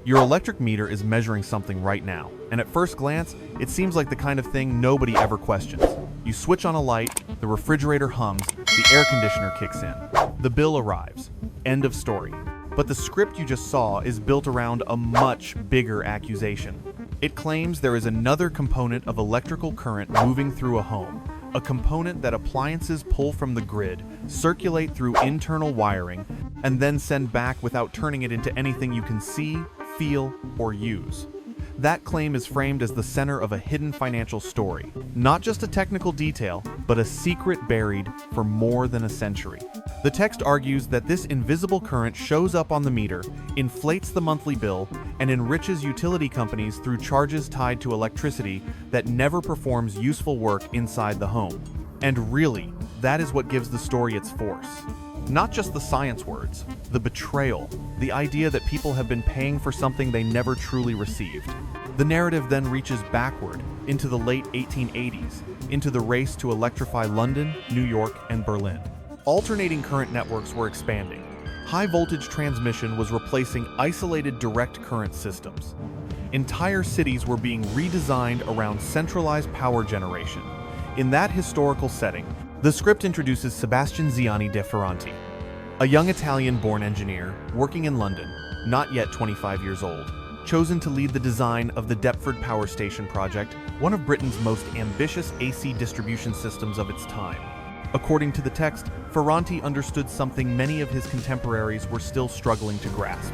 Your electric meter is measuring something right now, and at first glance, it seems like the kind of thing nobody ever questions. You switch on a light, the refrigerator hums, the air conditioner kicks in. The bill arrives. End of story. But the script you just saw is built around a much bigger accusation. It claims there is another component of electrical current moving through a home, a component that appliances pull from the grid, circulate through internal wiring, and then send back without turning it into anything you can see, feel, or use. That claim is framed as the center of a hidden financial story, not just a technical detail, but a secret buried for more than a century. The text argues that this invisible current shows up on the meter, inflates the monthly bill, and enriches utility companies through charges tied to electricity that never performs useful work inside the home. And really, that is what gives the story its force. Not just the science words, the betrayal, the idea that people have been paying for something they never truly received. The narrative then reaches backward into the late 1880s, into the race to electrify London, New York, and Berlin. Alternating current networks were expanding. High-voltage transmission was replacing isolated direct current systems. Entire cities were being redesigned around centralized power generation. In that historical setting, the script introduces Sebastian Ziani de Ferranti, a young Italian-born engineer working in London, not yet 25 years old, chosen to lead the design of the Deptford Power Station project, one of Britain's most ambitious AC distribution systems of its time. According to the text, Ferranti understood something many of his contemporaries were still struggling to grasp.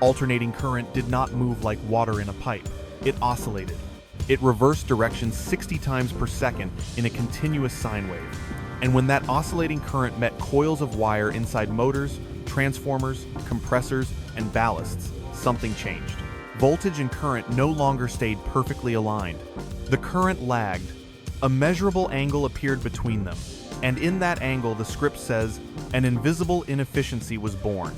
Alternating current did not move like water in a pipe. It oscillated. It reversed direction 60 times per second in a continuous sine wave. And when that oscillating current met coils of wire inside motors, transformers, compressors, and ballasts, something changed. Voltage and current no longer stayed perfectly aligned. The current lagged. A measurable angle appeared between them. And in that angle, the script says, an invisible inefficiency was born.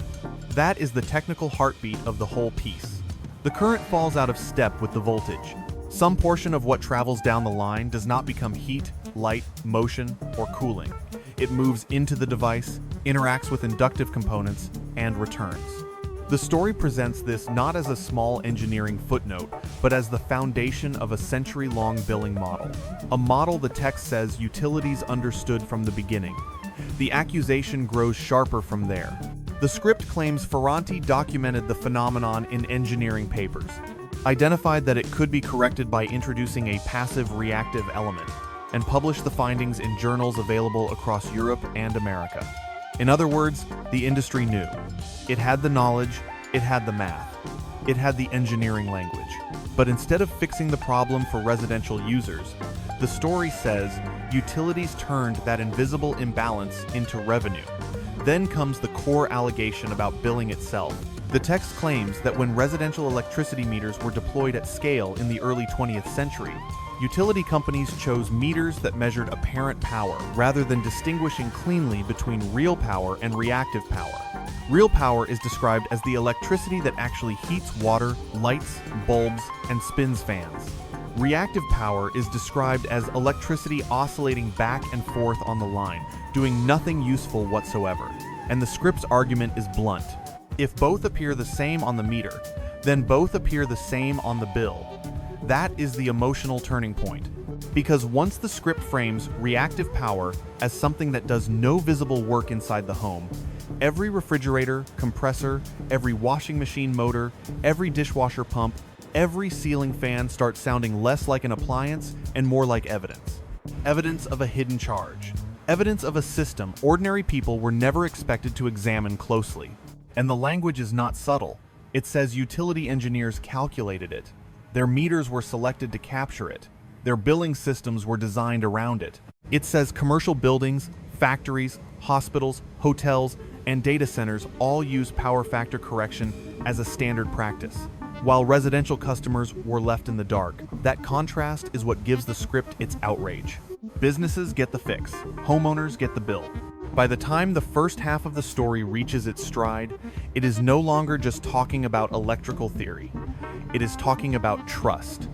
That is the technical heartbeat of the whole piece. The current falls out of step with the voltage. Some portion of what travels down the line does not become heat, light, motion, or cooling. It moves into the device, interacts with inductive components, and returns. The story presents this not as a small engineering footnote, but as the foundation of a century-long billing model. A model the text says utilities understood from the beginning. The accusation grows sharper from there. The script claims Ferranti documented the phenomenon in engineering papers, identified that it could be corrected by introducing a passive reactive element, and published the findings in journals available across Europe and America. In other words, the industry knew. It had the knowledge, it had the math, it had the engineering language. But instead of fixing the problem for residential users, the story says utilities turned that invisible imbalance into revenue. Then comes the core allegation about billing itself. The text claims that when residential electricity meters were deployed at scale in the early 20th century, utility companies chose meters that measured apparent power rather than distinguishing cleanly between real power and reactive power. Real power is described as the electricity that actually heats water, lights, bulbs, and spins fans. Reactive power is described as electricity oscillating back and forth on the line, doing nothing useful whatsoever. And the script's argument is blunt. If both appear the same on the meter, then both appear the same on the bill. That is the emotional turning point. Because once the script frames reactive power as something that does no visible work inside the home, every refrigerator, compressor, every washing machine motor, every dishwasher pump, every ceiling fan starts sounding less like an appliance and more like evidence. Evidence of a hidden charge. Evidence of a system ordinary people were never expected to examine closely. And the language is not subtle. It says utility engineers calculated it. Their meters were selected to capture it. Their billing systems were designed around it. It says commercial buildings, factories, hospitals, hotels, and data centers all use power factor correction as a standard practice, while residential customers were left in the dark. That contrast is what gives the script its outrage. Businesses get the fix. Homeowners get the bill. By the time the first half of the story reaches its stride, it is no longer just talking about electrical theory. It is talking about trust,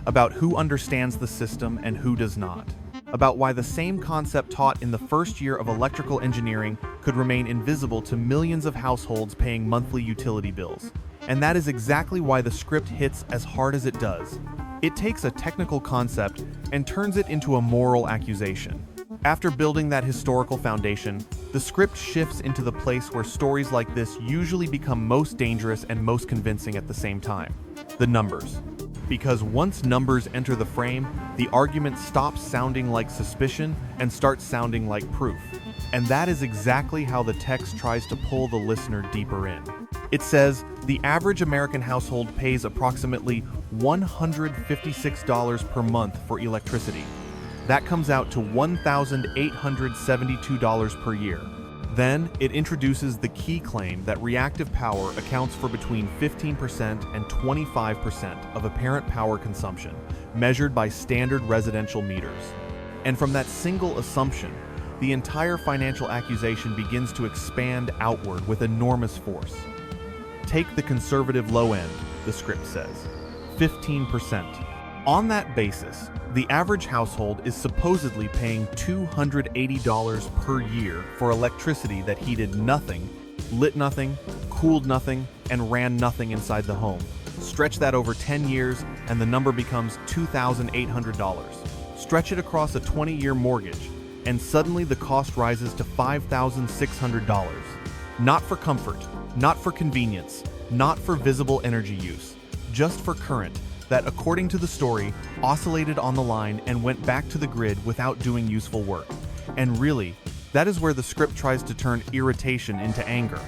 about who understands the system and who does not, about why the same concept taught in the first year of electrical engineering could remain invisible to millions of households paying monthly utility bills. And that is exactly why the script hits as hard as it does. It takes a technical concept and turns it into a moral accusation. After building that historical foundation, the script shifts into the place where stories like this usually become most dangerous and most convincing at the same time: the numbers. Because once numbers enter the frame, the argument stops sounding like suspicion and starts sounding like proof. And that is exactly how the text tries to pull the listener deeper in. It says, the average American household pays approximately $156 per month for electricity. That comes out to $1,872 per year. Then, it introduces the key claim that reactive power accounts for between 15% and 25% of apparent power consumption, measured by standard residential meters. And from that single assumption, the entire financial accusation begins to expand outward with enormous force. Take the conservative low end, the script says, 15%. On that basis, the average household is supposedly paying $280 per year for electricity that heated nothing, lit nothing, cooled nothing, and ran nothing inside the home. Stretch that over 10 years, and the number becomes $2,800. Stretch it across a 20-year mortgage, and suddenly the cost rises to $5,600. Not for comfort, not for convenience, not for visible energy use, just for current that, according to the story, oscillated on the line and went back to the grid without doing useful work. And really, that is where the script tries to turn irritation into anger.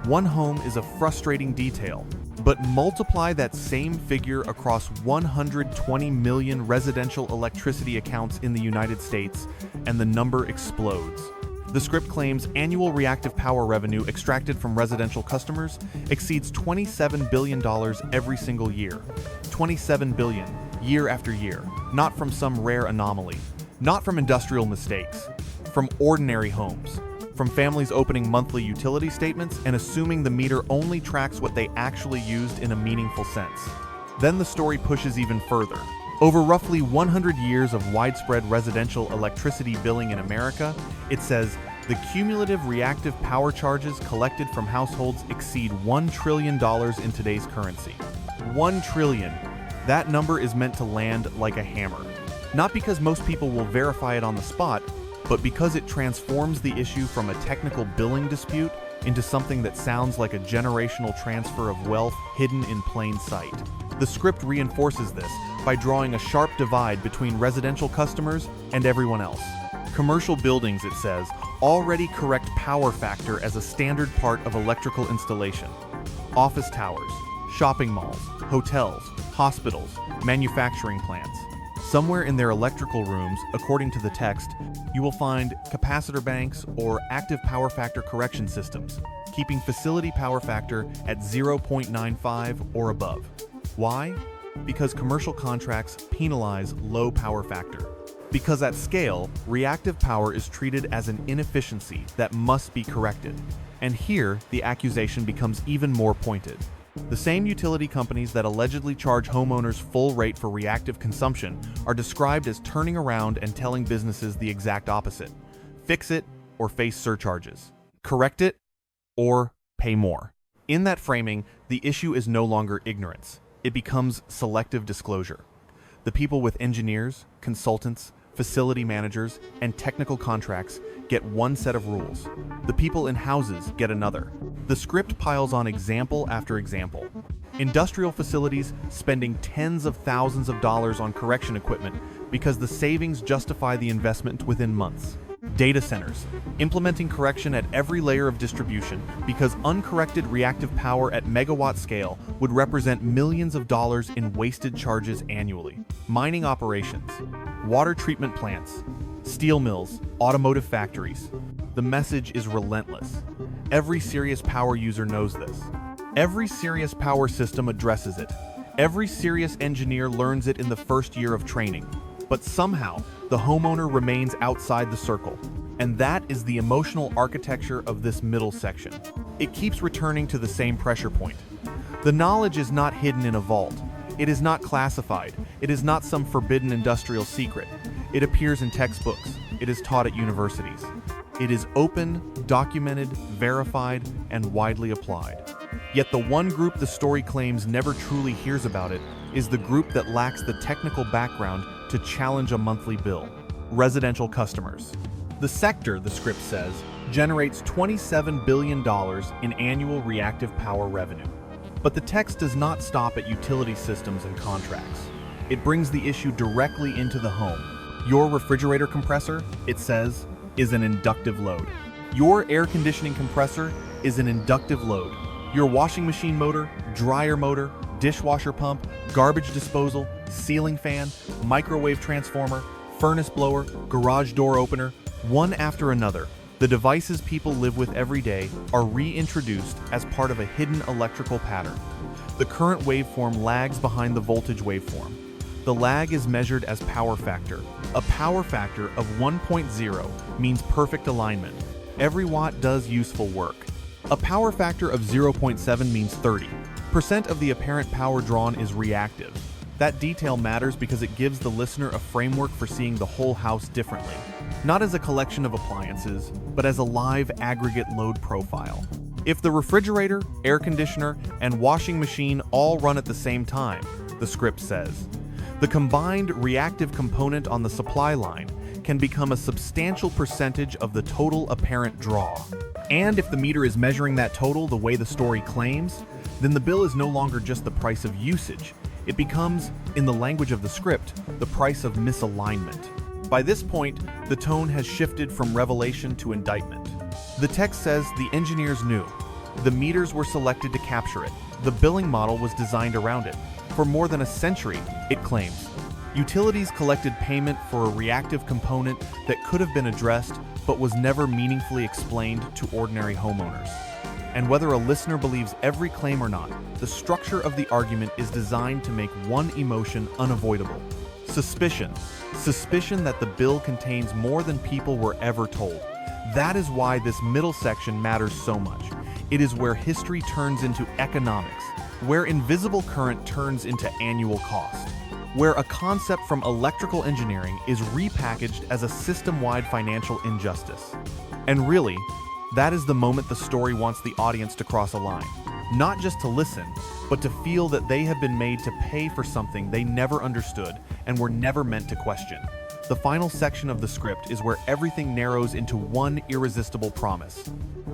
One home is a frustrating detail, but multiply that same figure across 120 million residential electricity accounts in the United States, and the number explodes. The script claims annual reactive power revenue extracted from residential customers exceeds $27 billion every single year. $27 billion, year after year, not from some rare anomaly, not from industrial mistakes, from ordinary homes, from families opening monthly utility statements and assuming the meter only tracks what they actually used in a meaningful sense. Then the story pushes even further. Over roughly 100 years of widespread residential electricity billing in America, it says, the cumulative reactive power charges collected from households exceed $1 trillion in today's currency. $1 trillion. That number is meant to land like a hammer. Not because most people will verify it on the spot, but because it transforms the issue from a technical billing dispute into something that sounds like a generational transfer of wealth hidden in plain sight. The script reinforces this by drawing a sharp divide between residential customers and everyone else. Commercial buildings, it says, already correct power factor as a standard part of electrical installation. Office towers, shopping malls, hotels, hospitals, manufacturing plants. Somewhere in their electrical rooms, according to the text, you will find capacitor banks or active power factor correction systems, keeping facility power factor at 0.95 or above. Why? Because commercial contracts penalize low power factor. Because at scale, reactive power is treated as an inefficiency that must be corrected. And here, the accusation becomes even more pointed. The same utility companies that allegedly charge homeowners full rate for reactive consumption are described as turning around and telling businesses the exact opposite. Fix it or face surcharges. Correct it or pay more. In that framing, the issue is no longer ignorance. It becomes selective disclosure. The people with engineers, consultants, facility managers, and technical contracts get one set of rules. The people in houses get another. The script piles on example after example. Industrial facilities spending tens of thousands of dollars on correction equipment because the savings justify the investment within months. Data centers, implementing correction at every layer of distribution because uncorrected reactive power at megawatt scale would represent millions of dollars in wasted charges annually. Mining operations, water treatment plants, steel mills, automotive factories. The message is relentless. Every serious power user knows this. Every serious power system addresses it. Every serious engineer learns it in the first year of training. But somehow, the homeowner remains outside the circle. And that is the emotional architecture of this middle section. It keeps returning to the same pressure point. The knowledge is not hidden in a vault. It is not classified. It is not some forbidden industrial secret. It appears in textbooks. It is taught at universities. It is open, documented, verified, and widely applied. Yet the one group the story claims never truly hears about it is the group that lacks the technical background to challenge a monthly bill: residential customers. The sector, the script says, generates $27 billion in annual reactive power revenue. But the text does not stop at utility systems and contracts. It brings the issue directly into the home. Your refrigerator compressor, it says, is an inductive load. Your air conditioning compressor is an inductive load. Your washing machine motor, dryer motor, dishwasher pump, garbage disposal, ceiling fan, microwave transformer, furnace blower, garage door opener, one after another, the devices people live with every day are reintroduced as part of a hidden electrical pattern. The current waveform lags behind the voltage waveform. The lag is measured as power factor. A power factor of 1.0 means perfect alignment. Every watt does useful work. A power factor of 0.7 means 30% of the apparent power drawn is reactive. That detail matters because it gives the listener a framework for seeing the whole house differently, not as a collection of appliances, but as a live aggregate load profile. If the refrigerator, air conditioner, and washing machine all run at the same time, the script says, the combined reactive component on the supply line can become a substantial percentage of the total apparent draw. And if the meter is measuring that total the way the story claims, then the bill is no longer just the price of usage. It becomes, in the language of the script, the price of misalignment. By this point, the tone has shifted from revelation to indictment. The text says the engineers knew. The meters were selected to capture it. The billing model was designed around it. For more than a century, it claims, utilities collected payment for a reactive component that could have been addressed but was never meaningfully explained to ordinary homeowners. And whether a listener believes every claim or not, the structure of the argument is designed to make one emotion unavoidable: suspicion. Suspicion that the bill contains more than people were ever told. That is why this middle section matters so much. It is where history turns into economics, where invisible current turns into annual cost, where a concept from electrical engineering is repackaged as a system-wide financial injustice. And really, that is the moment the story wants the audience to cross a line. Not just to listen, but to feel that they have been made to pay for something they never understood and were never meant to question. The final section of the script is where everything narrows into one irresistible promise.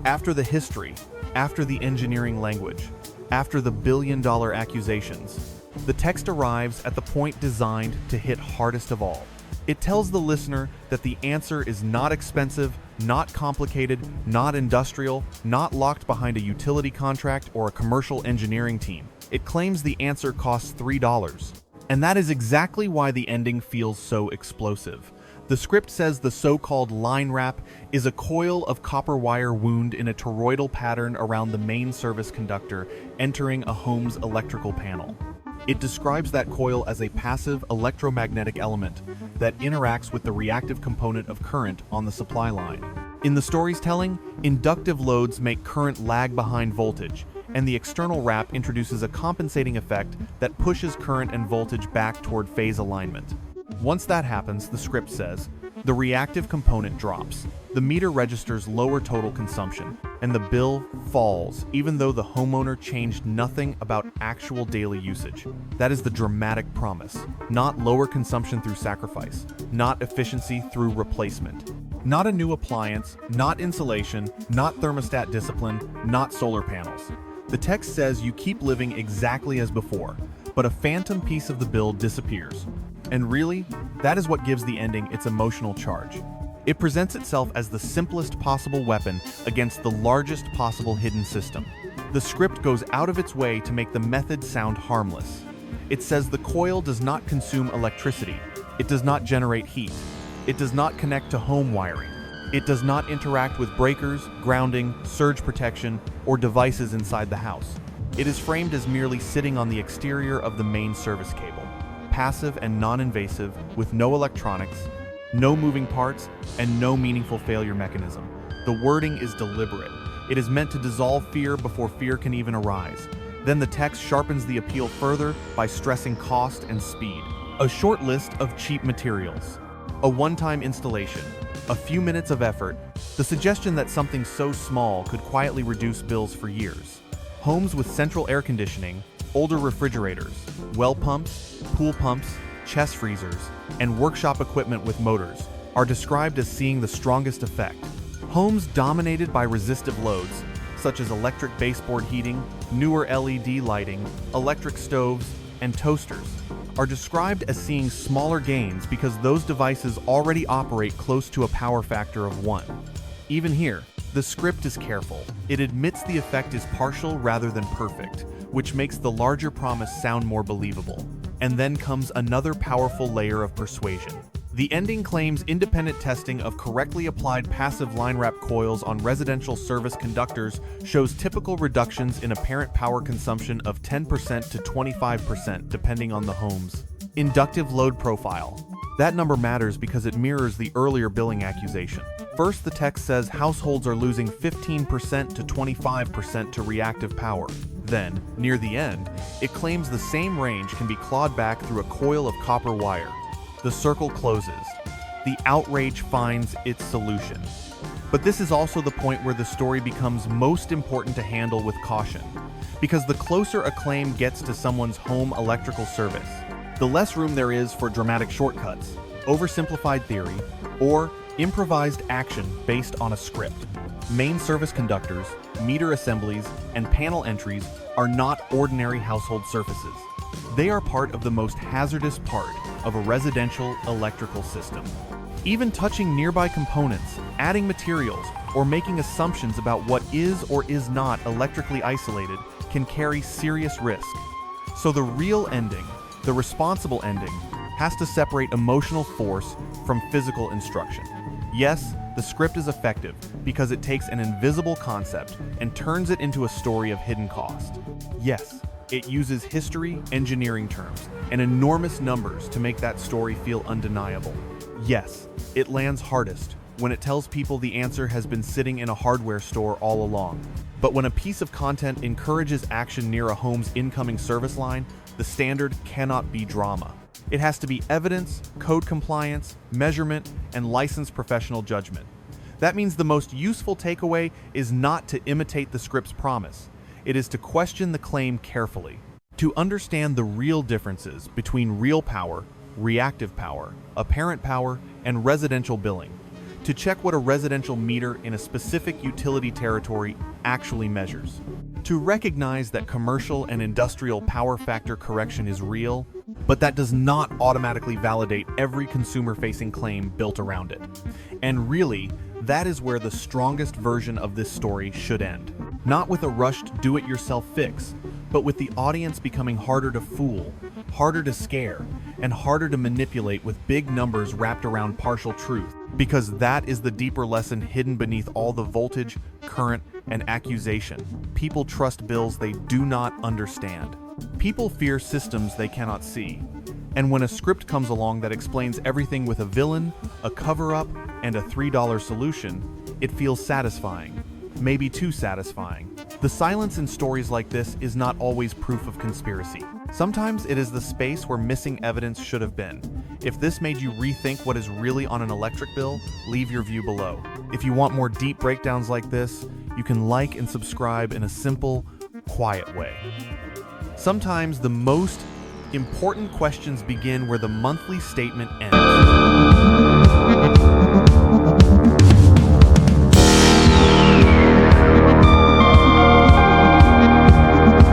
After the history, after the engineering language, after the billion-dollar accusations, the text arrives at the point designed to hit hardest of all. It tells the listener that the answer is not expensive, not complicated, not industrial, not locked behind a utility contract or a commercial engineering team. It claims the answer costs $3. And that is exactly why the ending feels so explosive. The script says the so-called line wrap is a coil of copper wire wound in a toroidal pattern around the main service conductor entering a home's electrical panel. It describes that coil as a passive electromagnetic element that interacts with the reactive component of current on the supply line. In the story's telling, inductive loads make current lag behind voltage, and the external wrap introduces a compensating effect that pushes current and voltage back toward phase alignment. Once that happens, the script says, the reactive component drops. The meter registers lower total consumption, and the bill falls even though the homeowner changed nothing about actual daily usage. That is the dramatic promise. Not lower consumption through sacrifice, not efficiency through replacement. Not a new appliance, not insulation, not thermostat discipline, not solar panels. The text says you keep living exactly as before, but a phantom piece of the bill disappears. And really, that is what gives the ending its emotional charge. It presents itself as the simplest possible weapon against the largest possible hidden system. The script goes out of its way to make the method sound harmless. It says the coil does not consume electricity. It does not generate heat. It does not connect to home wiring. It does not interact with breakers, grounding, surge protection, or devices inside the house. It is framed as merely sitting on the exterior of the main service cable, passive and non-invasive, with no electronics, no moving parts, and no meaningful failure mechanism. The wording is deliberate. It is meant to dissolve fear before fear can even arise. Then the text sharpens the appeal further by stressing cost and speed. A short list of cheap materials, a one-time installation, a few minutes of effort, the suggestion that something so small could quietly reduce bills for years. Homes with central air conditioning, older refrigerators, well pumps, pool pumps, chest freezers, and workshop equipment with motors are described as seeing the strongest effect. Homes dominated by resistive loads, such as electric baseboard heating, newer LED lighting, electric stoves, and toasters, are described as seeing smaller gains because those devices already operate close to a power factor of 1. Even here, the script is careful. It admits the effect is partial rather than perfect, which makes the larger promise sound more believable. And then comes another powerful layer of persuasion. The ending claims independent testing of correctly applied passive line wrap coils on residential service conductors shows typical reductions in apparent power consumption of 10% to 25% depending on the home's inductive load profile. That number matters because it mirrors the earlier billing accusation. First, the text says households are losing 15% to 25% to reactive power. Then, near the end, it claims the same range can be clawed back through a coil of copper wire. The circle closes. The outrage finds its solution. But this is also the point where the story becomes most important to handle with caution, because the closer a claim gets to someone's home electrical service, the less room there is for dramatic shortcuts, oversimplified theory, or improvised action based on a script. Main service conductors, meter assemblies, and panel entries are not ordinary household surfaces. They are part of the most hazardous part of a residential electrical system. Even touching nearby components, adding materials, or making assumptions about what is or is not electrically isolated can carry serious risk. So the real ending, the responsible ending, has to separate emotional force from physical instruction. Yes, the script is effective because it takes an invisible concept and turns it into a story of hidden cost. Yes, it uses history, engineering terms, and enormous numbers to make that story feel undeniable. Yes, it lands hardest when it tells people the answer has been sitting in a hardware store all along. But when a piece of content encourages action near a home's incoming service line, the standard cannot be drama. It has to be evidence, code compliance, measurement, and licensed professional judgment. That means the most useful takeaway is not to imitate the script's promise. It is to question the claim carefully, to understand the real differences between real power, reactive power, apparent power, and residential billing, to check what a residential meter in a specific utility territory actually measures, to recognize that commercial and industrial power factor correction is real, but that does not automatically validate every consumer-facing claim built around it. And really, that is where the strongest version of this story should end. Not with a rushed do-it-yourself fix, but with the audience becoming harder to fool, harder to scare, and harder to manipulate with big numbers wrapped around partial truth. Because that is the deeper lesson hidden beneath all the voltage, current, and accusation. People trust bills they do not understand. People fear systems they cannot see. And when a script comes along that explains everything with a villain, a cover-up, and a $3 solution, it feels satisfying. Maybe too satisfying. The silence in stories like this is not always proof of conspiracy. Sometimes it is the space where missing evidence should have been. If this made you rethink what is really on an electric bill, leave your view below. If you want more deep breakdowns like this, you can like and subscribe in a simple, quiet way. Sometimes the most important questions begin where the monthly statement ends.